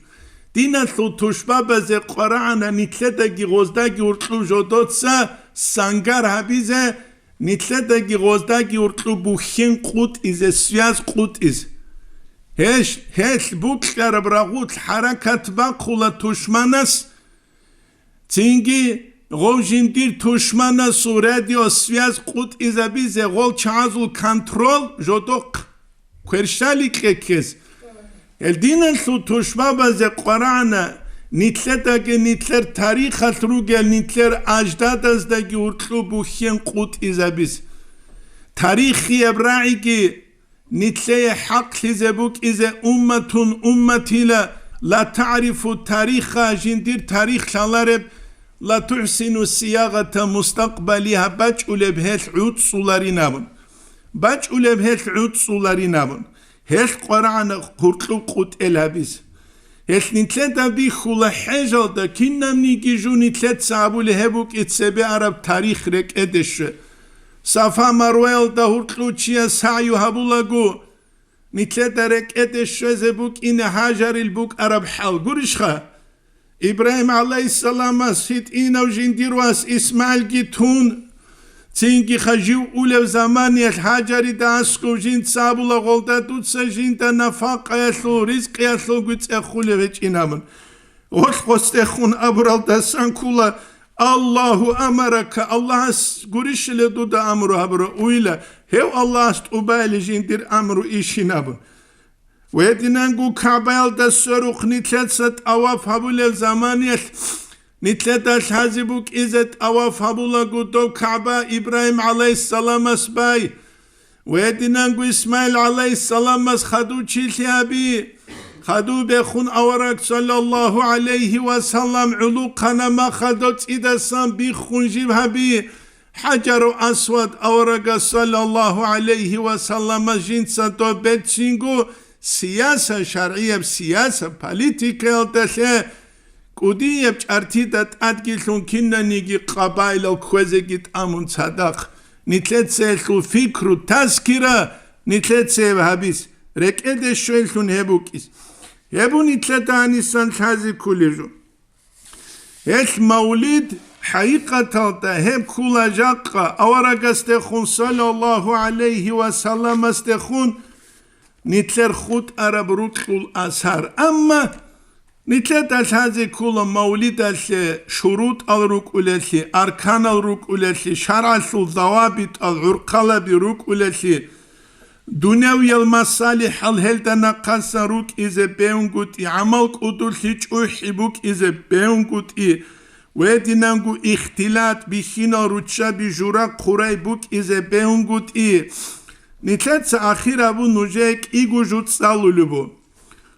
Speaker 1: ديناتلو توشبابا زي قرآنا نتلداغي غوزداغي هورتلو جودوتسا سانغار هبيزة نتلداغي غوزداغي هورتلو بوخين قوت إزي سياز قوت إز هش بوكشار براغوت حركات باقولا توشمانس تينجي غوجندير توشمانا سوراديو سوياز قوت إزابيزي غول چازول كنترول جودوق كورشالي كيكيز الدين سو توشبابا زي قرانا نتلتاكي نتلر تاريخ الروغي نتلر أجدادز داكي ورطلو بوخين قوت إزابيز تاريخي إبراعيكي نتلي حق لزبوك إزا أمتي لا تعرف تاريخ جندير تاريخ شالارب لا تحسن الصياغة مستقبلها باج أولبهل عود صولارينابن باج أولبهل عود صولارينابن هل قرآن قرطلو قوت الهابيز هل نتلتا بيخولا حاجة دا كنا منيجي جو نتلت سابو لهبوك اتسابي عرب تاريخ رك ادش صفا مرويل دا هرطلو چيا سعيو هبولاغو نتلتا رك ادش زبوك إن هاجر البوك عرب حال قرشخا إبراهيم عليه السلام سيد إينا وجنديرواس إسماعيل جيتون تينجي خجيو أولو زماني الحاجر داسكو جند سابولا غولدا دوتسا جند نفاق يسلو رزق يسلو قدس أخولي ويج إنامن وخوست أخون أبرال داسان كولا الله أمرك الله قريش لدو دا أمرو هبرو أويلا هيو الله استقبال جندير أمرو إيشينابن ويدينانغو كعبال دا السروخ نتلت ست أواف هبول الزمانية نتلت الحازبوك إزت أواف هبولاغو دو كعبا إبراهيم عليه السلام أسباي ويدينانغو إسماعيل عليه السلام أس خدو تشيليابي خدو بخون أورك صلى الله عليه وسلم علوقنا ما خدوت إذا سام بخون جيبها بي حجر أسود أورك صلى الله عليه وسلم جنسا دو بيتشينغو سياسة شرعية بسياسة بوليتيكال دخل كودي يبجارتيدات أدقلون كنا نيجي قبائل الكوزيجيت أمون صدق نتلت سيلو فكرو تذكرة نتلت سيبهابيس ركاد الشويلون هبوكيس هبو نتلت عنيسان تازي كوليجو هيك مولد حقيقة هب كولا جاقة أورق استخون صلى الله عليه وسلم استخون نتلر خود عرب روكل أسهر أما نتلت هذه كل مولد شروط الركولة أركان الركولة شرع الضوابط العرقلة بركولة دنيوي المصالح الهلدة نقص روك إذا بيونغوت عمل قدر لجوح بوك إذا بيونغوت ويدنانغو اختلاط بخينا روتشا بجورا قراي بوك إذا بيونغوت نتلت أخيرا بو نجيك إيغو جوت سالولوبو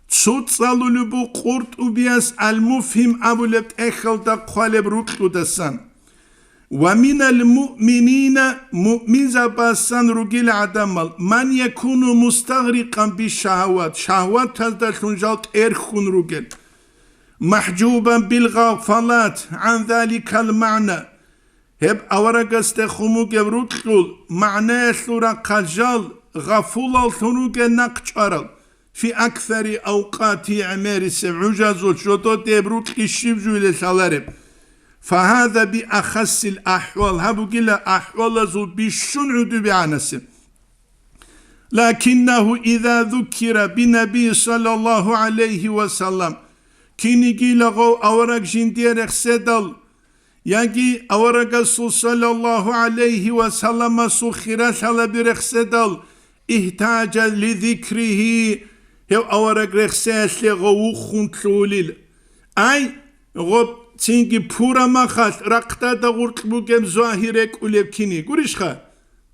Speaker 1: تسوت سالولوبو قرط وبياس المفهم أبو لبت إخل دا قوالب روكتو دسان ومن المؤمنين مؤمن زباسان رجل عدمال من يكون مستغرقا بالشهوات شهوات تزدلون جالت إرخون رجل محجوبا بالغفلات عن ذلك المعنى هب أورق استخمو جبروكل معنى ثورا قجال غفول ثروج نقشرل في أكثر أوقات عمر سبعجاز شطوط يبروك الشبجو لسالرب فهذا بأخص الأحوال هبو قلا أحوال زو بشن عدو بعنسب لكنه إذا ذكر بنبي صلى الله عليه وسلم كيني قيلا غو أورق جندير سدل يجي أورق صلى الله عليه وسلم سخرة سلبرخ سدل احتاج لذكره هو أورق رخساس لغو خنطلوليل أي غو تينجي بورا مخاس رقتا دا غرطبو كم ظاهرك أوليب كيني قريشخا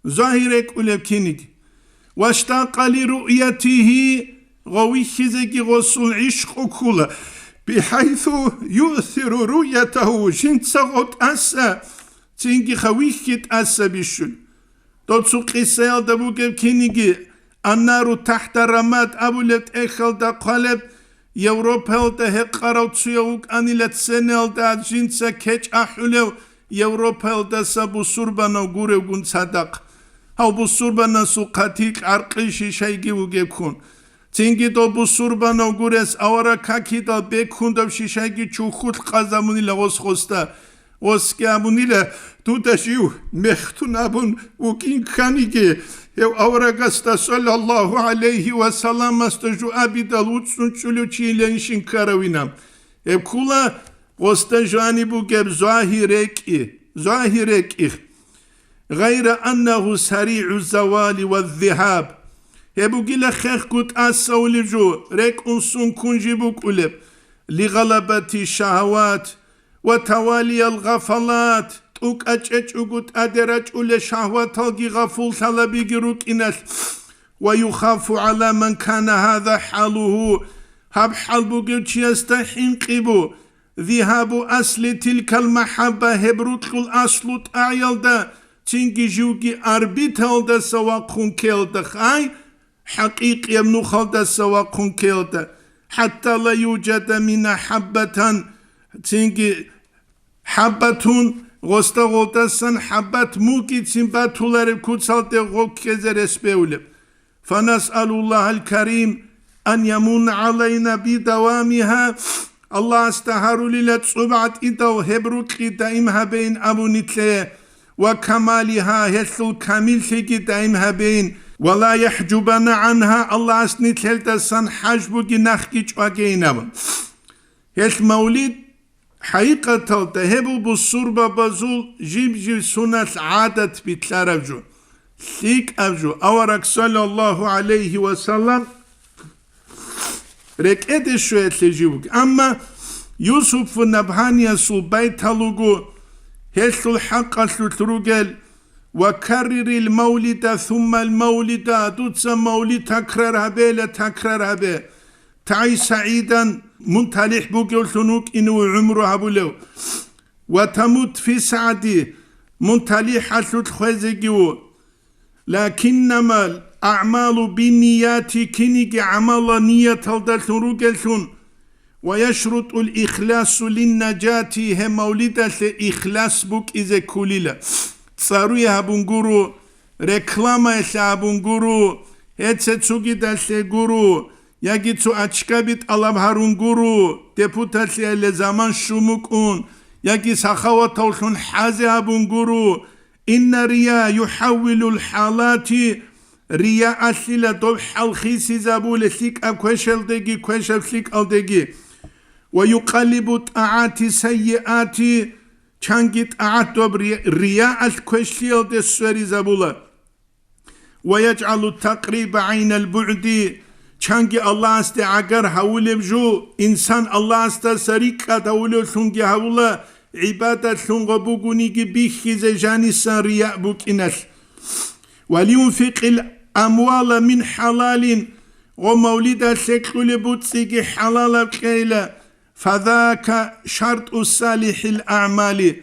Speaker 1: ظاهرك أوليب كيني واشتاق لرؤيته غوي خزيكي غصول عشق كولا بحيث يؤثر رؤيته جنسا غط أسا تينجي خويكت أسا بشل دوتسو قيسيال دابو كم كيني النار تحت رماد أبو لت إخل دا قلب يوروبا دا هقراو تسيوك أني لتسنال دا جنسا كيش أحولو يوروبا دا سابو سربانا غورو غن صدق هاو بو سربانا سو قاتيك عرقشي شايقي وغيكون تنگي دو بو سربانا غورس أورا كاكي دا بيكون دا شايقي چوخوت قازموني لغوز خوستا وسكاموني لدو داشيو مختون أبون وكين كانيكي يو أورغستا صلى الله عليه وسلم استجو أبي دالوت سنچلو چيلين شنكاروينام يو كولا وستجواني بو جب ظاهرك غير أنه سريع الزوال والذهاب يبو جيلا خيخ كوت أسا ولجو ريك أنسون كونجي بو كولب لغلبة الشهوات وتوالي الغفلات توك أجوغوت أدرج أولي شهوة تلقي غفول طلبي جروك إنس ويخاف على من كان هذا حاله هب حال بوغيوش يستحين قبو ذهاب أصل تلك المحبة هبروت كل أصل أعيال دا تنجي جوغي أربيتال دا سواقون كيل دا خاي حقيقي يمنو خال دا سواقون كيل دا حتى لا يوجد من حبة تنجي حبة غستا غلطاسان حبات موكي تنباتولار كوتسالت غوك كزر اسبيولب فنسأل الله الكريم أن يمون علينا بدوامها الله استهارو ليلة صبعت إدو هبروك دائمها بين أبو نتلي وكمالها هسل كامل سيكي دائمها بين ولا يحجبنا عنها الله استنتلي تسان حجبو جناخكي جواجينا هس مولد حقيقة تهبو بالصوربة بزول جيب سنة عادة بتلارفجو ثيك أفجو أورك صلى الله عليه وسلم رك شوية تجيبوك أما يوسف نبهانيا سو بيت هلوغو هسل الحق سلطروغل وكرر المولد ثم المولد دوتس مولد تكرر هبه تكرر هبه تعي سعيدا منتلح بوكيول ثنوك إنو عمره هبولو وتموت في سعدي منتلح حسد خوزيجيو لكنما الأعمال بالنيات كنيجي عمل نية تلدلتن روكلتن ويشرط الإخلاص للنجاة هم مولدة الإخلاص بوك إذا كوليلا تصاروي هبونغورو ركلاما إسا هبونغورو هتسوكي دلسي غورو يجيتسو أشكابيت ألاب هارون غورو ديبوتاسي اللي زمان شموكون يجي سخاوة تولخون حازي هبون غورو إن رياء يحول الحالات رياء أسلة دوب حلخيسي زابول سيك أكوشل ديجي كوشل سيك أو ديجي ويقلب طاعات سيئات چانجيت طاعات دوب رياء الكوشل دي سوري زابولا ويجعل التقريب عين البعد چانگی الله است اگر حولم جو انسان الله است سریک هولو سونگی حولا عبادة لنغبوغوني بيخيز جانسا رياء بوكينال ولينفق الأموال من حلال ومولد سكل بوتسيك حلال بكيلا فذاك شرط الصالح الأعمال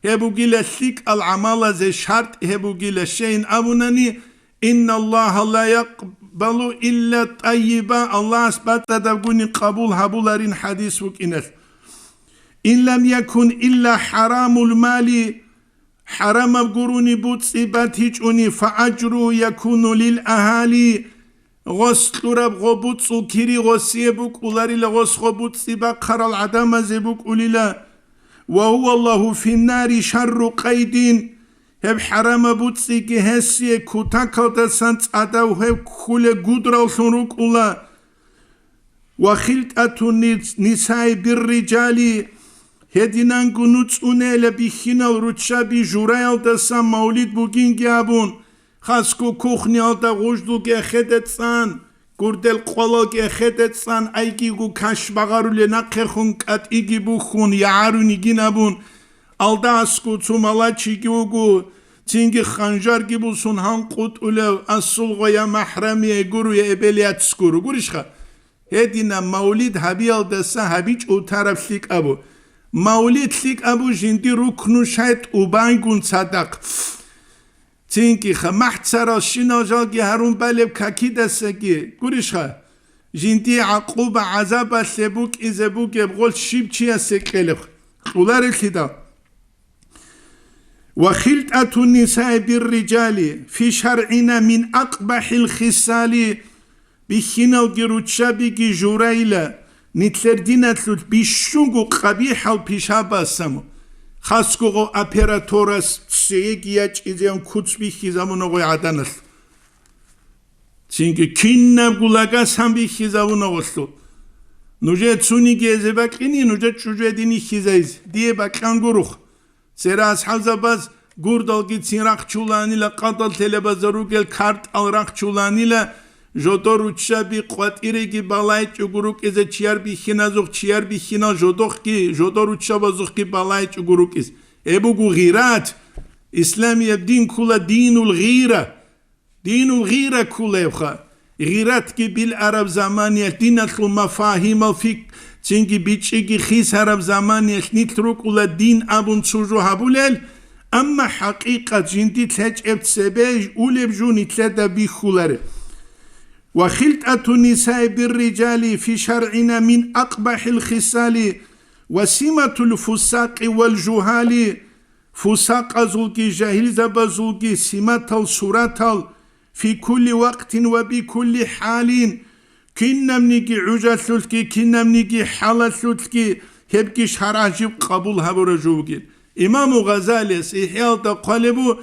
Speaker 1: هبوغيل سيك العمال زي شرط هبوغيل شين أبوناني إن الله لا يقبل إلا طيبا الله أثبت تدقوني قبول هبولارين حديث وكينال إن لم يكن إلا حرام المال حرام بقروني بوتسي باتيجوني فأجره يكون للأهالي غسل رب غبوتسو كيري غسيبوك أولاري لغس غبوتسي بقر العدام زيبوك أوليلا وهو الله في النار شر قيدين هب حرام بوتسي كهسي كوتاكو تسانت أداو هب كولي قدرة سنروك أولا وخلطة النساء بالرجال هدينان قنوت أونيلا بخينا الرتشابي جوريال دسان مولد بوغين جابون خاسكو كوخني alta غوجدو كخدتسان قردل قولو كخدتسان أيكيغو كاش بغارو لنقخون كات إيجي بوخون يعاروني جنابون alta أسكو تسومالا تشيكيوغو تينجي خانجار جيبوسون هنقوت أولو أسول غيا محرمي يقورو يأبليات سكورو قريشخا هدينا مولد هبيال دسان هبيج او طرف ليك أبو مولد ليك أبو جندي ركنو شايت وبانگون صدق تینکی خمحت سراش شناجاگی هرون بلب ککی دستگی گوریش خوا جنتی عقوب عذاب سبوک ایزبوک بقول شیب چیه سکلخ اولار الخدا وخلطة النساء بالرجال في شرعنا من أقبح الخصال بخينا وجروتشا بيجي جوريلا نتلردينا تلوت بيشونغو قبيحة وبيشابا سمو خاسكو أبيراتورس سيجياج إذن كتبي خزامونو عدانس تينكي كيننا بقولاغا سامبي خزامونو غسلو نوجه تسوني جيزي باكيني نوجه تشوجه ديني خزايز ديه باكان غروخ سيرا أصحاب زباز غوردال گيتسين راق چولاني لا قادل تلبازاروگل كارت al راق چولاني لا جودور وچا بي قوات إيريگي بالاي چوگروك إزا چيار بي خينازوخ چيار بي خينا جودوخ كي جودور وچا بازوخ كي بالاي چوگروك إز إبوغو غيرات إسلامي دين كولا دين الغيرة كولا يبخا غيرات كي بالعرب زمانية دينة المفاهيم الفك تنجي بيتشيكي خيس عرب زمانية نترك ولا دين أبون تسوجو هبوليل أما حقيقة جندي تلاج ابتسباج أولي بجوني تلادا بيخولار وخلطة النساء بالرجال في شرعنا من أقبح الخصال وسمة الفساق والجهال فساق زوجي جاهل زبزوجي سمة الصورة في كل وقت وبكل حال كنا منيجي عجا ثلثكي كنا منيجي حالة ثلثكي هبكي شراجب قبول هبرجوجي إمام غزالي إحيال قلبو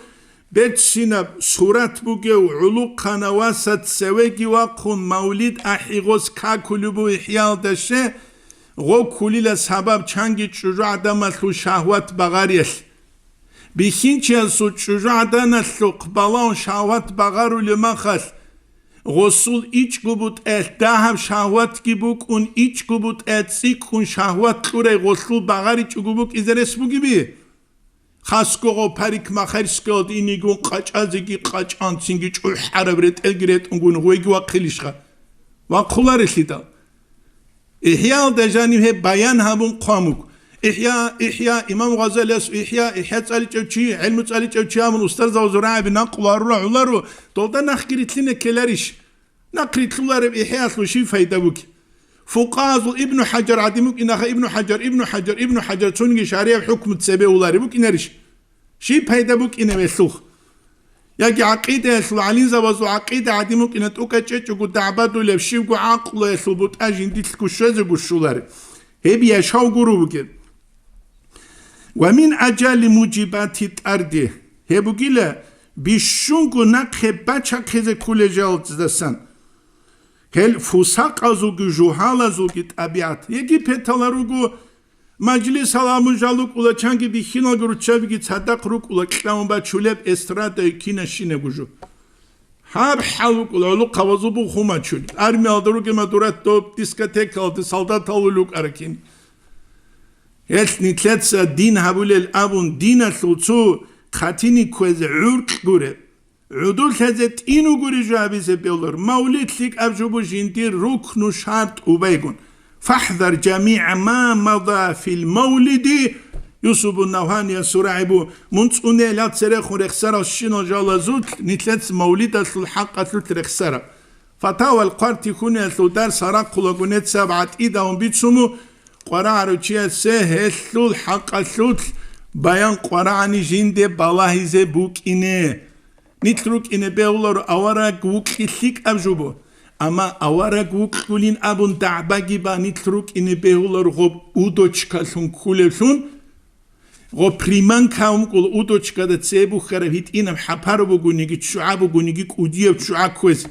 Speaker 1: بيت سينب صورت بوغي وعلوق قنواسات سويجي وقون مولد أحيغوز كاكولبو إحيال دشه غو كوليلا سبب چانگي چوجو عدامتلو شهوات بغاريش بخينچي سو چوجو عدامتلو قبالان شهوات بغارو لمخش غسول ایچ گبوت دهم شهوات کی بوک اون ایچ گبوت سیک اون شهوات خوره غسول بغاری چو گبوک ایزرس بوگی بی خاسکو غو پریک مخرسکاد اینیگون قاچازگی قاچان سینگی چو حربرت الگرت اونگون غویگی وقلیش خوا وقلارش لیتا إحياء دجاني هي بيان هابون قاموك إحياء إمام غزالي إحياء تسالي تشوشي علم تسالي تشوشي من أستاذ وزراعي بنقل وارو طولتا نخكرت لنا كلاريش نقريت لنا إحياء سلوشي فايدابوك فقاز ابن حجر عديموك إنها ابن حجر تونجي شاريع بحكم تسابيه ولاري بوك إناريش شي فايدابوك إنا بيسلوخ يجي عقيدة يسلو علين زبازو عقيدة عديموك إنا توكا تشيشو دعبادو لبشيوكو عقلو يسلو بوت أجين ديتلكو شوزيكو شولاري هبي يشاو قروبك ومن أجل موجبات الأرض هبوكي لا بيشونكو نقه بچا كيزي كولي جالت دسان هل فساق ازوكي جوهال ازوكي طبيعت يجي پتالاروكو مجلس الامجالوك ولا چانگي بخينا گروچابيگي صدق روك ولا كلام با چولب استرادا كينا شينه گوجو هر حلوك ولا لو قوازو بو خوما چول ارمي aldıروك ما دورات توب ديسكاتيك aldı saldat alılık arakin Elt nitletsa din habulel abun dina sultsu khatini kweze urk gure. Udul hezet inu guri jabise beulur. Maulitlik abjubu jindir ruknu şart ubeygun. فاحذر جميع ما مضى في المولد يوسف النوهاني سرعبو منصوني لا تسرخ رخسرة الشنو جالزوت نتلت مولد الحق أتلت رخسرة فتاوى القرط يكون يتلودار سراق قلقونيت سبعة إيدا ومبيتسمو قرع رجية سهل الحق أتلت بيان قرعني جند بالله زي بوك إني نتلوك إني بيولر أوراق وكيثيك أبجوبو Ama avara kulin abun da'ba giba nitruk ini behular gob udochka sun kulefun go priman kaum kul udochka da tsebu kharavit inam haparu gunigi shuabu gunigi udiev shuakwes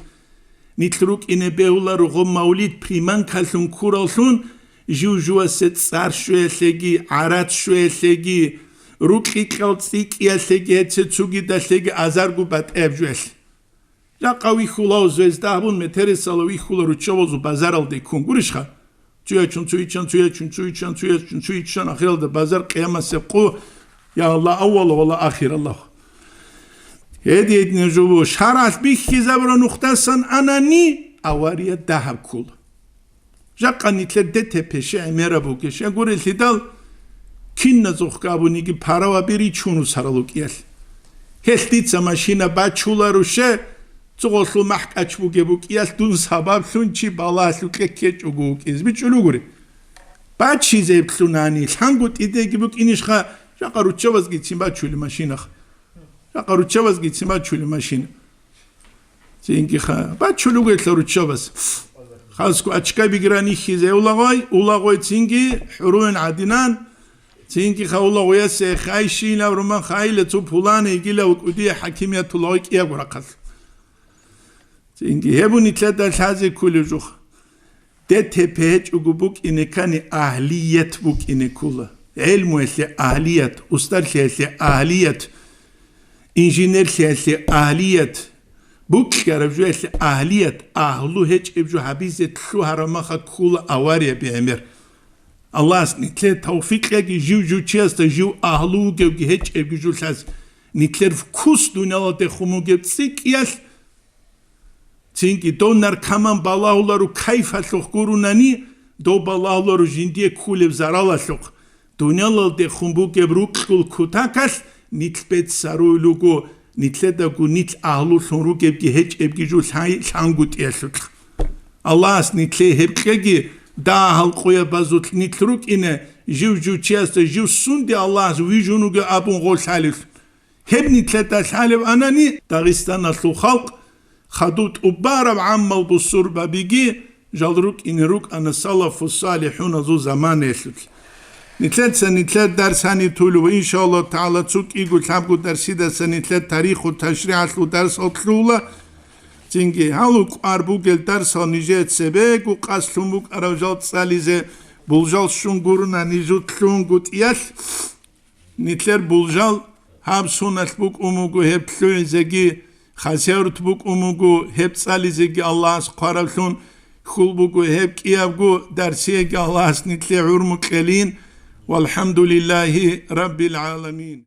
Speaker 1: nitruk ini behular gob maulid priman kalsun kuralsun jujua set sar shwelegi arat shwelegi ruqi qaltsik yasegi etsugi da segi azargu bat evjwes Jaqawi khulaw zvezdabun meteresalawi khularu chavozu bazaralde kungurishkha Tüyçün ahiralde bazar kıyamase qu ya Allah avval wala akhir Allah Hediyet nejubu sharas bikhi zabra nuqtasan anani avariya dahab kul Jaqanitler de tepeşe emera keşe gorel tidal kinna zuqabunigi parawa biri chunu saraluk yel Heltitsa mashina bachularushe Цогослу махкачбу гебук ястун сабаб сунчи баласлу кекечугук избичулугури бачи зепсунани сангут иде гебук инишха жақаручаваз гитсимба чули машинах жақаручаваз гитсимба чули машина цинкиха бачулугу этларучаваз хаску ачка биграни хизе улагой цинки хуруен адинан цинкиха улагоя се хайшина роман хайле цу пулане игила укуди хакимиятуллахи киягурақас Çünkü hebu nitleder saze kulujuk. De tepech ugubuk inekani ahliyet buk inekula. Elmu ese ahliyet, ustar ese ahliyet, injiner ese ahliyet. Buk yarabju ese ahliyet, ahlu hiç ebju habizet şu haramaha kula avariye bi emir. Allah nitle tawfik ki jiu chesta jiu ahlu ge hiç ebju saz. Nitler kus dünyada de xumu ge sik yas Çünkü donar kaman balahularu kayfaşok gurunani do balahularu jindiye kulev zaralaşok. Dünyalı de khumbu gebruk kul kutakas nitbet sarulugu nitletagu nit ahlu sonru gebgi hiç ebgiju sangut yasuk. Allah nitle hepkegi da halkoya bazut nitruk ine jivju chesta jiv sundi Allah vijunu ge abun gol salif. Hep nitleta salif anani Dağistan aslu halk خدوت أبارة عمل بالصربة بيجي جالروك إنروك أنا السلف الصالحون ذو زمان يسلك نتلات سنتلات درس هاني تولو وإن شاء الله تعالى تسوك إيقو تحبقو درسي دا سنتلات تاريخ وتشريع أسلو درس أطلولا تنجي هالوك أربوك الدرس هنجيت سبيك وقاسلوموك أراجال تساليزي بولجال شنقورنا نيجوت لونقوت إيال نتلار بولجال هاب سونات بوك أموكو هب تلويزيجي خاسيرت بوك أموغو هب صاليزيجي الله سقارلون خلبوغو هب كيابغو درسيجي الله سنتلي عرمك والحمد لله رب العالمين